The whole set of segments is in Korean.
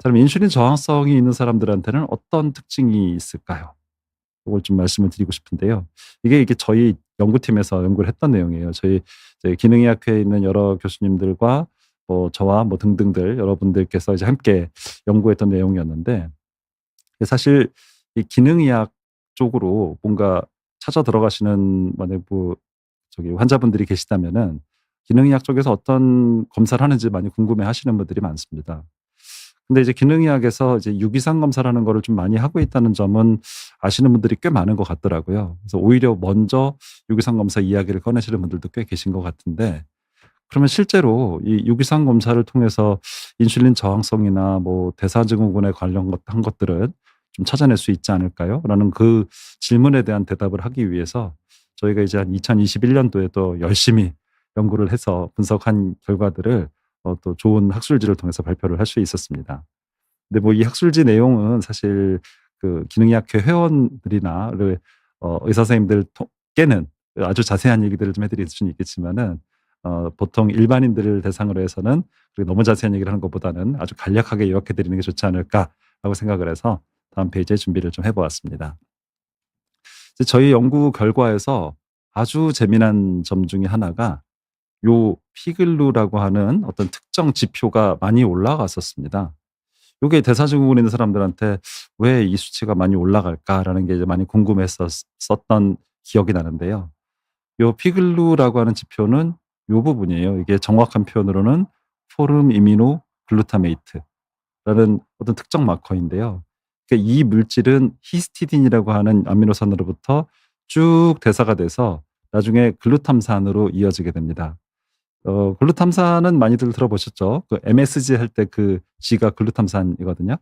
그럼 인슐린 저항성이 있는 사람들한테는 어떤 특징이 있을까요? 그걸 좀 말씀을 드리고 싶은데요. 이게 저희 연구팀에서 연구를 했던 내용이에요. 저희 이제 기능의학회에 있는 여러 교수님들과 저와 등등들 여러분들께서 이제 함께 연구했던 내용이었는데, 사실 이 기능의학 쪽으로 뭔가 찾아 들어가시는 만약 저기 환자분들이 계시다면은 기능의학 쪽에서 어떤 검사를 하는지 많이 궁금해하시는 분들이 많습니다. 근데 이제 기능의학에서 이제 유기상 검사라는 거를 좀 많이 하고 있다는 점은 아시는 분들이 꽤 많은 것 같더라고요. 그래서 오히려 먼저 유기상 검사 이야기를 꺼내시는 분들도 꽤 계신 것 같은데, 그러면 실제로 이 유기상 검사를 통해서 인슐린 저항성이나 대사증후군에 관련 한 것들은 좀 찾아낼 수 있지 않을까요? 라는 그 질문에 대한 대답을 하기 위해서 저희가 이제 한 2021 년도에 또 열심히 연구를 해서 분석한 결과들을 또 좋은 학술지를 통해서 발표를 할 수 있었습니다. 근데 이 학술지 내용은 사실 그 기능의학회 회원들이나 의사 선생님들 께는 아주 자세한 얘기들을 좀 해 드릴 수는 있겠지만은, 보통 일반인들을 대상으로 해서는 너무 자세한 얘기를 하는 것보다는 아주 간략하게 요약해 드리는 게 좋지 않을까라고 생각을 해서 다음 페이지에 준비를 좀 해 보았습니다. 이제 저희 연구 결과에서 아주 재미난 점 중에 하나가 요 피글루라고 하는 어떤 특정 지표가 많이 올라갔었습니다. 요게 대사증후군 있는 사람들한테 '왜 이 수치가 많이 올라갈까?'라는 게 이제 많이 궁금했었던 기억이 나는데요. 요 피글루라고 하는 지표는 요 부분이에요. 이게 정확한 표현으로는 포름 이미노 글루타메이트라는 어떤 특정 마커인데요. 그러니까 이 물질은 히스티딘이라고 하는 아미노산으로부터 쭉 대사가 돼서 나중에 글루탐산으로 이어지게 됩니다. 글루탐산은 많이들 들어보셨죠? 그 MSG 할 때 그 G가 글루탐산이거든요.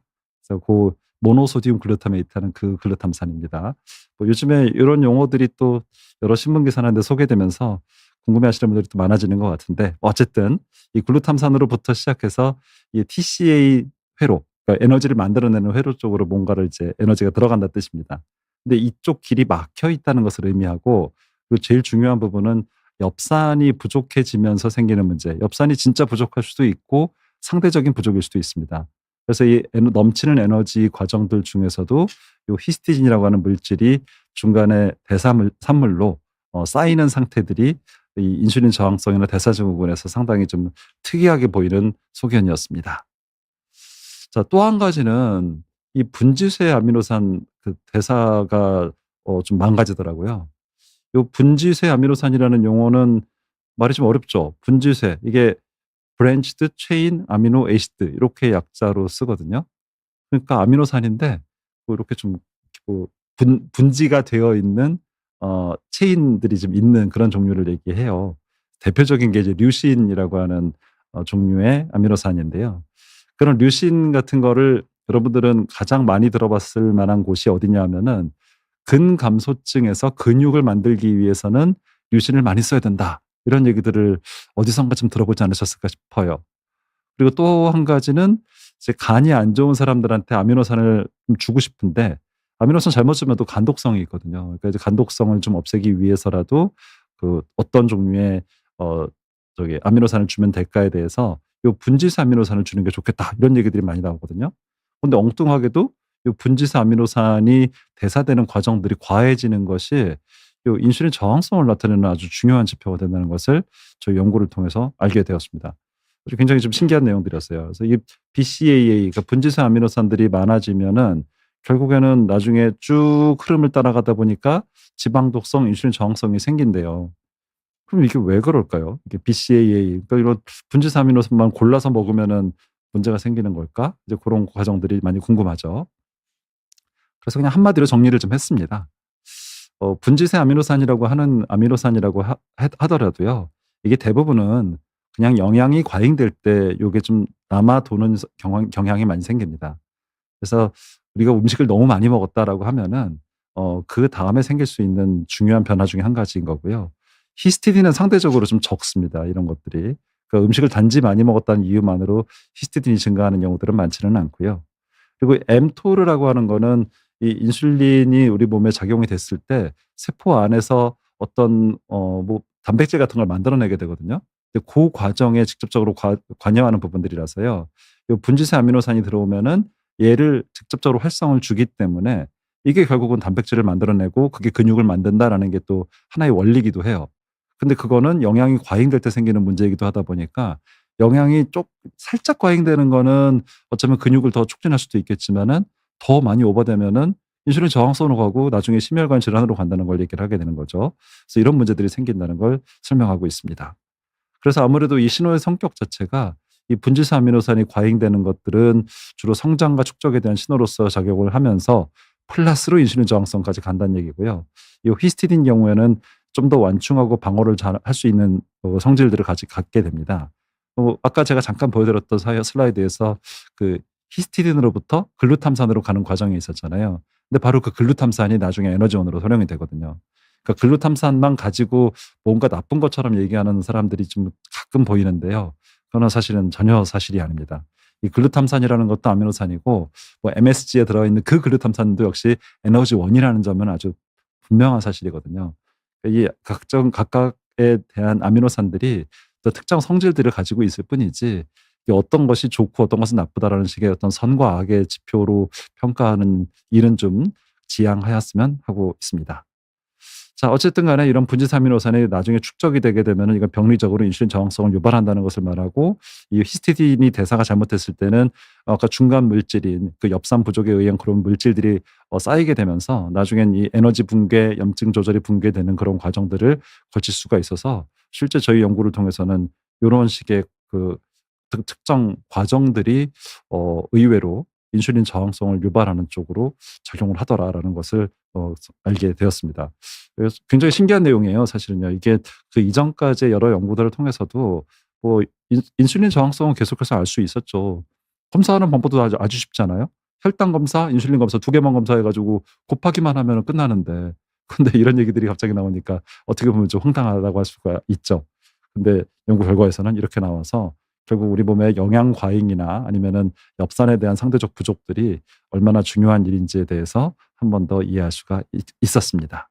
그래서 모노소디움 글루타메이트 하는 그 글루탐산입니다. 요즘에 요런 용어들이 또 여러 신문 기사나 데 소개되면서 궁금해하시는 분들이 또 많아지는 것 같은데, 어쨌든 이 글루탐산으로부터 시작해서 이 TCA 회로, 그러니까 에너지를 만들어내는 회로 쪽으로 뭔가를 이제 에너지가 들어간다는 뜻입니다. 근데 이쪽 길이 막혀 있다는 것을 의미하고, 그리고 제일 중요한 부분은 엽산이 부족해지면서 생기는 문제. 엽산이 진짜 부족할 수도 있고 상대적인 부족일 수도 있습니다. 그래서 이 넘치는 에너지 과정들 중에서도 요 히스티딘이라고 하는 물질이 중간에 산물로 쌓이는 상태들이 이 인슐린 저항성이나 대사증후군에서 상당히 좀 특이하게 보이는 소견이었습니다. 자, 또 한 가지는 이 분지쇄 아미노산 그 대사가 좀 망가지더라고요. 요 분지쇄 아미노산이라는 용어는 말이 좀 어렵죠. 분지쇄, 이게 브랜치드 체인 아미노 에시드 이렇게 약자로 쓰거든요. 그러니까 아미노산인데 이렇게 좀 분지가 되어 있는 체인들이 좀 있는 그런 종류를 얘기해요. 대표적인 게 이제 류신이라고 하는 종류의 아미노산인데요. 그런 류신 같은 거를 여러분들은 가장 많이 들어봤을 만한 곳이 어디냐 하면은, 근감소증에서 근육을 만들기 위해서는 류신을 많이 써야 된다, 이런 얘기들을 어디선가 좀 들어보지 않으셨을까 싶어요. 그리고 또 한 가지는 이제 간이 안 좋은 사람들한테 아미노산을 좀 주고 싶은데, 아미노산 잘못 주면 또 간독성이 있거든요. 그러니까 이제 간독성을 좀 없애기 위해서라도 어떤 종류의 어 아미노산을 주면 될까에 대해서 요 분지스 아미노산을 주는 게 좋겠다, 이런 얘기들이 많이 나오거든요. 근데 엉뚱하게도 요 분지스 아미노산이 대사되는 과정들이 과해지는 것이 요 인슐린 저항성을 나타내는 아주 중요한 지표가 된다는 것을 저희 연구를 통해서 알게 되었습니다. 그래서 굉장히 좀 신기한 내용들이었어요. 그래서 이 BCAA, 그러니까 분지수 아미노산들이 많아지면은 결국에는 나중에 쭉 흐름을 따라가다 보니까 지방 독성, 인슐린 저항성이 생긴대요. 그럼 이게 왜 그럴까요? 이게 BCAA, 그러니까 이런 분지수 아미노산만 골라서 먹으면은 문제가 생기는 걸까? 이제 그런 과정들이 많이 궁금하죠. 그래서 그냥 한마디로 정리를 좀 했습니다. 분지세 아미노산이라고 하는 아미노산이라고 하더라도요. 이게 대부분은 그냥 영양이 과잉될 때 요게 좀 남아 도는 경향이 많이 생깁니다. 그래서 우리가 음식을 너무 많이 먹었다라고 하면은 그다음에 생길 수 있는 중요한 변화 중에 한 가지인 거고요. 히스티딘은 상대적으로 좀 적습니다, 이런 것들이. 그러니까 음식을 단지 많이 먹었다는 이유만으로 히스티딘이 증가하는 경우들은 많지는 않고요. 그리고 mTOR라고 하는 거는 이 인슐린이 우리 몸에 작용이 됐을 때 세포 안에서 어떤 단백질 같은 걸 만들어내게 되거든요. 근데 그 과정에 직접적으로 관여하는 부분들이라서요. 요 분지세 아미노산이 들어오면은 얘를 직접적으로 활성을 주기 때문에 이게 결국은 단백질을 만들어내고 그게 근육을 만든다라는 게 또 하나의 원리이기도 해요. 근데 그거는 영양이 과잉될 때 생기는 문제이기도 하다 보니까 영양이 살짝 과잉되는 거는 어쩌면 근육을 더 촉진할 수도 있겠지만은 더 많이 오버되면은 인슐린 저항성으로 가고 나중에 심혈관 질환으로 간다는 걸 얘기를 하게 되는 거죠. 그래서 이런 문제들이 생긴다는 걸 설명하고 있습니다. 그래서 아무래도 이 신호의 성격 자체가 이 분지사 아미노산이 과잉되는 것들은 주로 성장과 축적에 대한 신호로서 작용을 하면서 플러스로 인슐린 저항성까지 간다는 얘기고요. 이 히스티딘 경우에는 좀 더 완충하고 방어를 잘 할 수 있는 성질들을 갖게 됩니다. 아까 제가 잠깐 보여드렸던 슬라이드에서 그 히스티딘으로부터 글루탐산으로 가는 과정이 있었잖아요. 근데 바로 그 글루탐산이 나중에 에너지원으로 활용이 되거든요. 그러니까 글루탐산만 가지고 뭔가 나쁜 것처럼 얘기하는 사람들이 좀 가끔 보이는데요. 그거는 사실은 전혀 사실이 아닙니다. 이 글루탐산이라는 것도 아미노산이고 뭐 MSG에 들어있는 그 글루탐산도 역시 에너지원이라는 점은 아주 분명한 사실이거든요. 이 각각에 대한 아미노산들이 또 특정 성질들을 가지고 있을 뿐이지 이 어떤 것이 좋고 어떤 것은 나쁘다라는 식의 어떤 선과 악의 지표로 평가하는 일은 좀 지양하였으면 하고 있습니다. 자, 어쨌든 간에 이런 분지사미노산이 나중에 축적이 되게 되면은 이건 병리적으로 인슐린 저항성을 유발한다는 것을 말하고 이 히스티딘이 대사가 잘못됐을 때는 아까 중간 물질인 그 엽산 부족에 의한 그런 물질들이 쌓이게 되면서 나중엔 이 에너지 붕괴, 염증 조절이 붕괴되는 그런 과정들을 거칠 수가 있어서 실제 저희 연구를 통해서는 요런 식의 그 특정 과정들이 의외로 인슐린 저항성을 유발하는 쪽으로 작용을 하더라라는 것을 알게 되었습니다. 그래서 굉장히 신기한 내용이에요 사실은요. 이게 그 이전까지의 여러 연구들을 통해서도 뭐 인슐린 저항성은 계속해서 알 수 있었죠. 검사하는 방법도 아주 쉽잖아요. 혈당 검사, 인슐린 검사 두 개만 검사해 가지고 곱하기만 하면은 끝나는데 근데 이런 얘기들이 갑자기 나오니까 어떻게 보면 좀 황당하다고 할 수가 있죠. 근데 연구 결과에서는 이렇게 나와서 결국 우리 몸의 영양 과잉이나 아니면은 엽산에 대한 상대적 부족들이 얼마나 중요한 일인지에 대해서 한 번 더 이해할 수가 있었습니다.